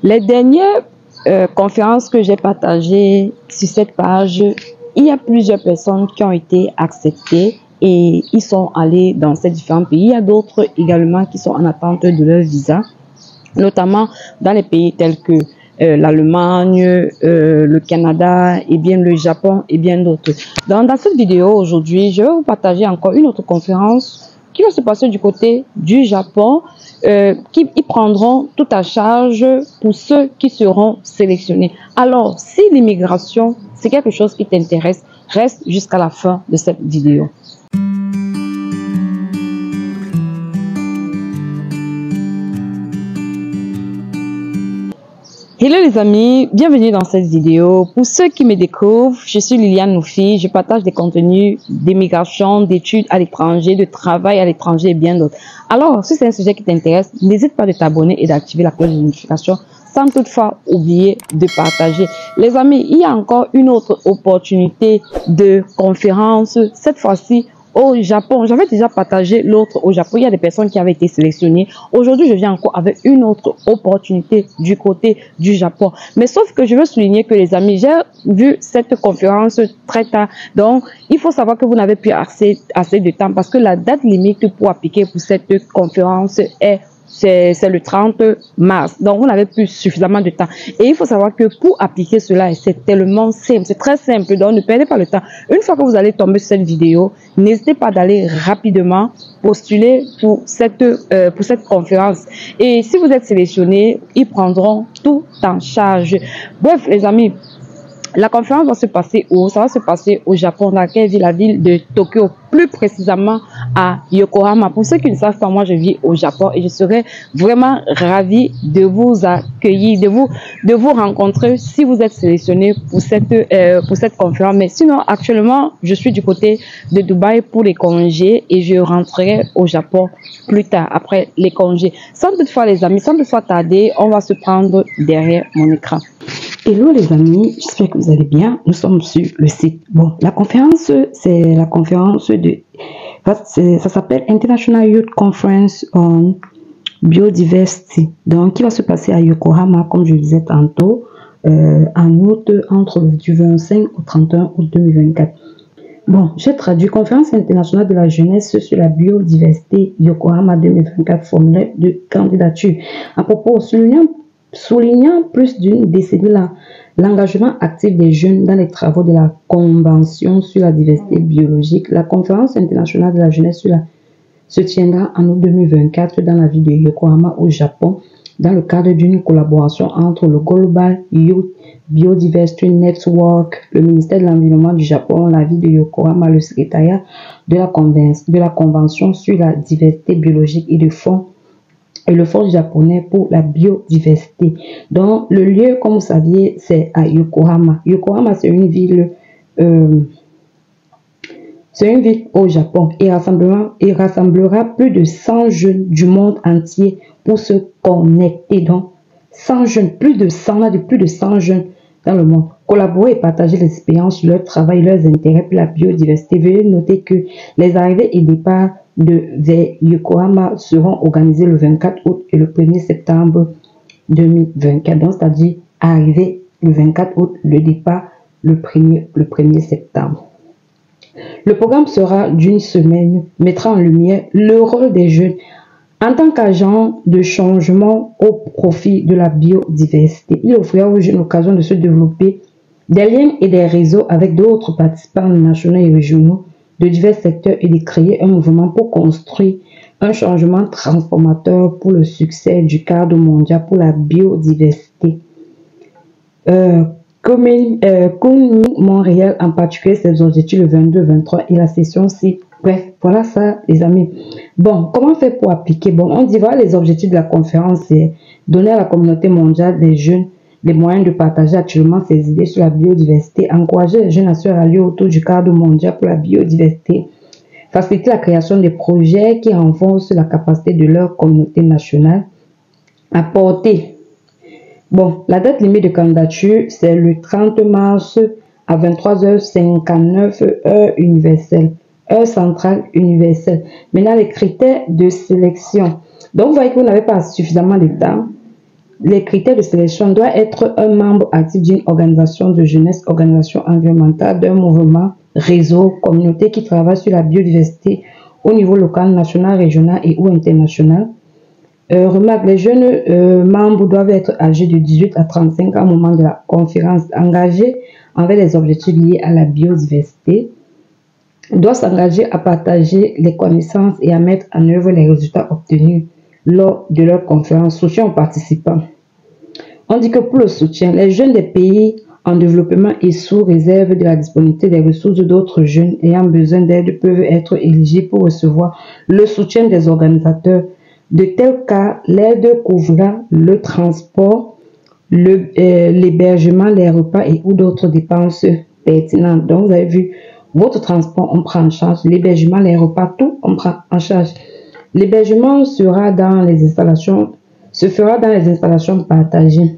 Les dernières conférences que j'ai partagées sur cette page, il y a plusieurs personnes qui ont été acceptées et ils sont allés dans ces différents pays. Il y a d'autres également qui sont en attente de leur visa, notamment dans les pays tels que l'Allemagne, le Canada et bien le Japon et bien d'autres. Dans cette vidéo aujourd'hui, je vais vous partager encore une autre conférence qui va se passer du côté du Japon, qui ils prendront tout à charge pour ceux qui seront sélectionnés. Alors, si l'immigration, c'est quelque chose qui t'intéresse, reste jusqu'à la fin de cette vidéo. Hello les amis, bienvenue dans cette vidéo. Pour ceux qui me découvrent, je suis Liliane Noufi, je partage des contenus d'immigration, d'études à l'étranger, de travail à l'étranger et bien d'autres. Alors, si c'est un sujet qui t'intéresse, n'hésite pas de t'abonner et d'activer la cloche de notification sans toutefois oublier de partager. Les amis, il y a encore une autre opportunité de conférence, cette fois-ci au Japon. J'avais déjà partagé l'autre au Japon. Il y a des personnes qui avaient été sélectionnées. Aujourd'hui, je viens encore avec une autre opportunité du côté du Japon. Mais sauf que je veux souligner que les amis, j'ai vu cette conférence très tard. Donc, il faut savoir que vous n'avez plus assez de temps parce que la date limite pour appliquer pour cette conférence est c'est le 30 mars. Donc, vous n'avez plus suffisamment de temps. Et il faut savoir que pour appliquer cela, c'est tellement simple. C'est très simple. Donc, ne perdez pas le temps. Une fois que vous allez tomber sur cette vidéo, n'hésitez pas d'aller rapidement postuler pour cette conférence. Et si vous êtes sélectionné, ils prendront tout en charge. Bref, les amis, la conférence va se passer où? Ça va se passer au Japon, dans laquelle vit la ville de Tokyo, plus précisément à Yokohama. Pour ceux qui ne savent pas, moi je vis au Japon et je serais vraiment ravie de vous accueillir, de vous rencontrer si vous êtes sélectionné pour cette conférence. Mais sinon, actuellement, je suis du côté de Dubaï pour les congés et je rentrerai au Japon plus tard, après les congés. Sans toutefois, les amis, sans toutefois tarder, on va se prendre derrière mon écran. Hello les amis, j'espère que vous allez bien. Nous sommes sur le site. Bon, la conférence, c'est la conférence ça s'appelle International Youth Conference on Biodiversity. Donc, qui va se passer à Yokohama, comme je le disais tantôt, en août, du 25 au 31 août 2024. Bon, j'ai traduit Conférence internationale de la jeunesse sur la biodiversité Yokohama 2024, formulaire de candidature. À propos, soulignant plus d'une décennie l'engagement actif des jeunes dans les travaux de la Convention sur la diversité biologique, la Conférence internationale de la jeunesse se tiendra en août 2024 dans la ville de Yokohama au Japon, dans le cadre d'une collaboration entre le Global Youth Biodiversity Network, le ministère de l'Environnement du Japon, la ville de Yokohama, le secrétariat de la Convention sur la diversité biologique et le fonds japonais pour la biodiversité. Donc, le lieu, comme vous saviez, c'est à Yokohama. Yokohama, c'est une ville au Japon et rassemblera plus de 100 jeunes du monde entier pour se connecter. Donc, 100 jeunes, plus de 100 jeunes dans le monde. Collaborer et partager les expériences, leur travail, leurs intérêts pour la biodiversité. Veuillez noter que les arrivées et départs vers Yokohama seront organisés le 24 août et le 1er septembre 2024. Donc, c'est-à-dire arriver le 24 août, le départ le 1er septembre. Le programme sera d'une semaine, mettra en lumière le rôle des jeunes en tant qu'agent de changement au profit de la biodiversité. Il offrira aux jeunes l'occasion de se développer des liens et des réseaux avec d'autres participants nationaux et régionaux de divers secteurs et de créer un mouvement pour construire un changement transformateur pour le succès du cadre mondial pour la biodiversité. Comme Montréal en particulier, ses objectifs le 22, 23 et la session 6. Bref, voilà ça les amis. Bon, comment faire pour appliquer? Bon, on dit voilà les objectifs de la conférence, c'est donner à la communauté mondiale des jeunes les moyens de partager actuellement ses idées sur la biodiversité, encourager les jeunes à se rallier autour du cadre mondial pour la biodiversité, faciliter la création des projets qui renforcent la capacité de leur communauté nationale, apporter. Bon, la date limite de candidature, c'est le 30 mars à 23h59, heure universelle, heure centrale. Maintenant, les critères de sélection. Donc, vous voyez que vous n'avez pas suffisamment de temps. les critères de sélection doivent être un membre actif d'une organisation de jeunesse, organisation environnementale, d'un mouvement, réseau, communauté qui travaille sur la biodiversité au niveau local, national, régional et ou international. Remarque, les jeunes membres doivent être âgés de 18 à 35 ans au moment de la conférence, engagés envers les objectifs liés à la biodiversité, doivent s'engager à partager les connaissances et à mettre en œuvre les résultats obtenus lors de leur conférence. Soutien aux participants. On dit que pour le soutien, les jeunes des pays en développement et sous réserve de la disponibilité des ressources d'autres jeunes ayant besoin d'aide peuvent être éligibles pour recevoir le soutien des organisateurs. De tels cas, l'aide couvrira le transport, l'hébergement, les repas et ou d'autres dépenses pertinentes. Donc, vous avez vu, votre transport, on prend en charge. L'hébergement, les repas, tout, on prend en charge. L'hébergement sera dans les installations, se fera dans les installations partagées.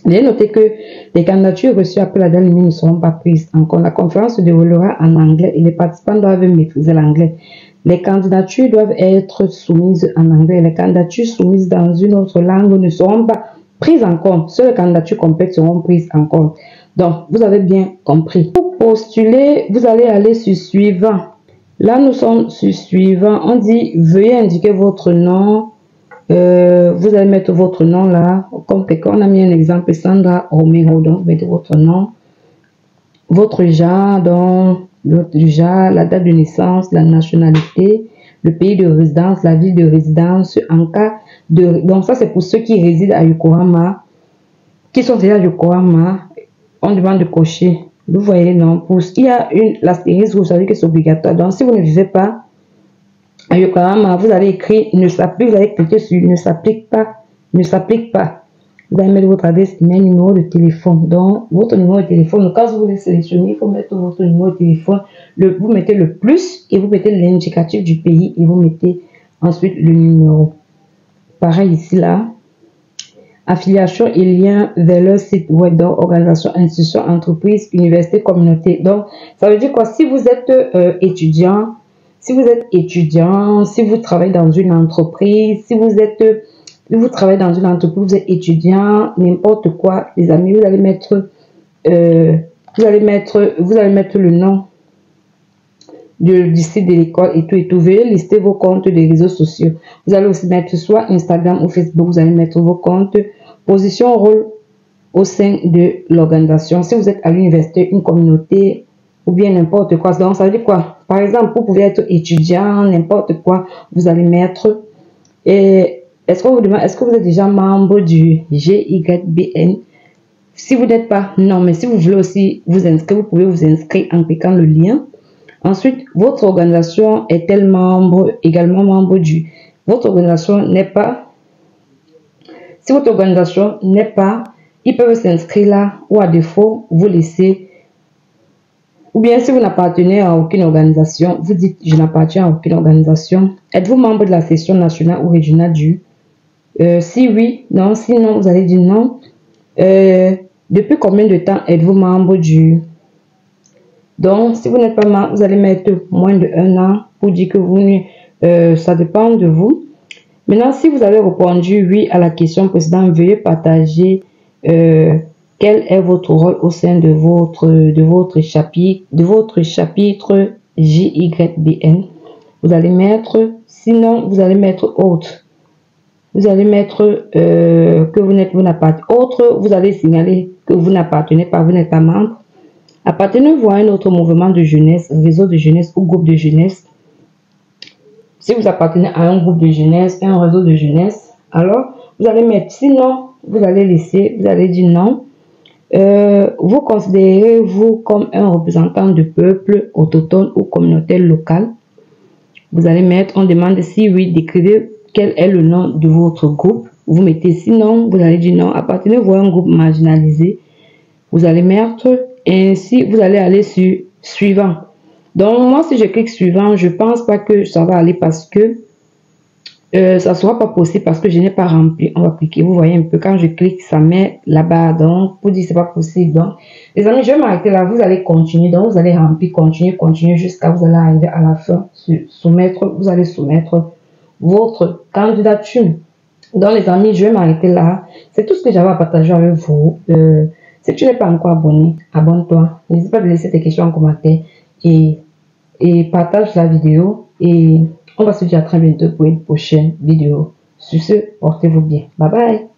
J'ai noté que les candidatures reçues après la date limite ne seront pas prises en compte. La conférence se déroulera en anglais et les participants doivent maîtriser l'anglais. Les candidatures doivent être soumises en anglais. Les candidatures soumises dans une autre langue ne seront pas prises en compte. Seules les candidatures complètes seront prises en compte. Donc, vous avez bien compris. Pour postuler, vous allez aller sur suivant. Là, nous sommes sur suivant. On dit, veuillez indiquer votre nom. Vous allez mettre votre nom là. Comme quelqu'un, on a mis un exemple, Sandra Romero. Donc, vous mettez votre nom, votre genre, donc, la date de naissance, la nationalité, le pays de résidence, la ville de résidence, en cas de... Donc ça, c'est pour ceux qui résident à Yokohama, qui sont déjà à Yokohama, on demande de cocher. Vous voyez, non, il y a l'astérisque, vous savez que c'est obligatoire. Donc, si vous ne vivez pas à Yokohama, vous allez écrire ne s'applique, vous allez cliquer sur ne s'applique pas, ne s'applique pas. Vous allez mettre votre adresse email, numéro de téléphone. Donc, votre numéro de téléphone, quand vous voulez sélectionner, il faut mettre votre numéro de téléphone. Vous mettez le plus et vous mettez l'indicatif du pays et vous mettez ensuite le numéro. Pareil ici, là. Affiliation et lien vers leur site web, donc organisation, institution, entreprise, université, communauté. Donc, ça veut dire quoi? Si vous êtes étudiant, si vous travaillez dans une entreprise, si vous travaillez dans une entreprise, vous êtes étudiant, n'importe quoi, les amis, vous allez mettre le nom du site de l'école et tout. Veuillez lister vos comptes des réseaux sociaux. Vous allez aussi mettre soit Instagram ou Facebook, vous allez mettre vos comptes, position, rôle au sein de l'organisation. Si vous êtes à l'université, une communauté ou bien n'importe quoi. Donc, ça veut dire quoi? Par exemple, vous pouvez être étudiant, n'importe quoi, vous allez mettre. Et est-ce qu'on vous demande, est-ce que vous êtes déjà membre du GYBN? Si vous n'êtes pas, non, mais si vous voulez aussi vous inscrire, vous pouvez vous inscrire en cliquant le lien. Ensuite, votre organisation est-elle également membre du... Votre organisation n'est pas... Si votre organisation n'est pas, ils peuvent s'inscrire là ou à défaut, vous laissez. Ou bien si vous n'appartenez à aucune organisation, vous dites je n'appartiens à aucune organisation. Êtes-vous membre de la section nationale ou régionale du... si oui, non, sinon vous allez dire non. Depuis combien de temps êtes-vous membre du... Donc, si vous n'êtes pas membre, vous allez mettre moins de 1 an pour dire que vous ça dépend de vous. Maintenant, si vous avez répondu oui à la question précédente, veuillez partager quel est votre rôle au sein de votre chapitre JYBN. Vous allez mettre, sinon vous allez mettre autre. Vous allez mettre que vous n'appartenez pas. Autre, vous allez signaler que vous n'appartenez pas, vous n'êtes pas membre. Appartenez-vous à un autre mouvement de jeunesse, réseau de jeunesse ou groupe de jeunesse? Si vous appartenez à un groupe de jeunesse, un réseau de jeunesse, alors vous allez mettre sinon, vous allez laisser, vous allez dire non. Vous considérez-vous comme un représentant du peuple autochtone ou communautaire local? Vous allez mettre, on demande si oui, décrivez quel est le nom de votre groupe. Vous mettez sinon, vous allez dire non. Appartenez-vous à un groupe marginalisé? Vous allez mettre ainsi, vous allez aller sur suivant. Donc, moi, si je clique suivant, je pense pas que ça va aller parce que ça sera pas possible parce que je n'ai pas rempli. On va cliquer. Vous voyez un peu, quand je clique, ça met là-bas. Donc, pour dire c'est pas possible. Donc, les amis, je vais m'arrêter là. Vous allez continuer. Donc, vous allez remplir, continuer jusqu'à vous allez arriver à la fin. Soumettre, vous allez soumettre votre candidature. Donc les amis, je vais m'arrêter là. C'est tout ce que j'avais à partager avec vous. Si tu n'es pas encore abonné, abonne-toi. N'hésite pas à laisser tes questions en commentaire et partage la vidéo. Et on va se dire à très bientôt pour une prochaine vidéo. Sur ce, portez-vous bien. Bye bye.